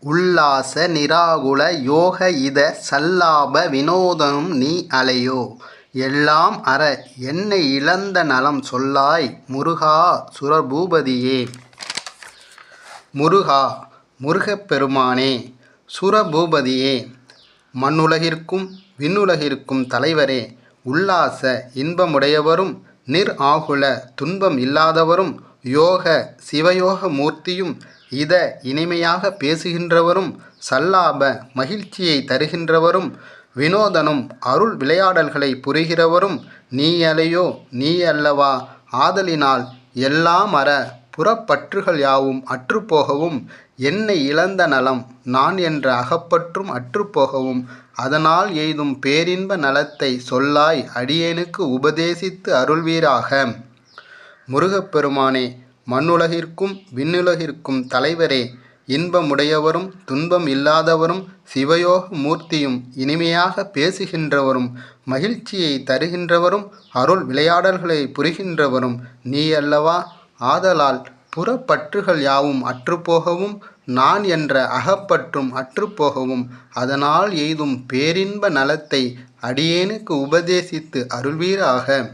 உல்லாச நிராகுல யோக இத சல்லாப வினோதனும் நீ அலையோ. எல்லாம் அற என்னை இழந்த நலம் சொல்லாய் முருகா சுரபூபதியே. முருகா முருகப் பெருமானே, சுரபூபதியே, மண்ணுலகிற்கும் விண்ணுலகிற்கும் தலைவரே, உல்லாச இன்பமுடையவரும் ஆகுல துன்பம் இல்லாதவரும், யோக சிவயோக மூர்த்தியும், இத இனிமையாக பேசுகின்றவரும், சல்லாப மகிழ்ச்சியை தருகின்றவரும், வினோதனும் அருள் விளையாடல்களை புரிகிறவரும் நீயலையோ. நீ அல்லவா. ஆதலினால் எல்லாம் அற புறப்பற்றுகள் யாவும் அற்றுப்போகவும், என்னை இழந்த நலம் நான் என்ற அகப்பற்றும் அற்றுப்போகவும், அதனால் எய்தும் பேரின்ப நலத்தை சொல்லாய் அடியேனுக்கு உபதேசித்து அருள்வீராக. முருகப்பெருமானே, மண்ணுலகிற்கும் விண்ணுலகிற்கும் தலைவரே, இன்பமுடையவரும் துன்பம் இல்லாதவரும், சிவயோக மூர்த்தியும், இனிமையாக பேசுகின்றவரும், மகிழ்ச்சியை தருகின்றவரும், அருள் விளையாடல்களை புரிகின்றவரும் நீ அல்லவா. ஆதலால் புறப்பற்றுகள் யாவும் அற்றுப்போகவும், நான் என்ற அகப்பற்றும் அற்றுப்போகவும், அதனால் எய்தும் பேரின்ப நலத்தை அடியேனுக்கு உபதேசித்து அருள்வீராக.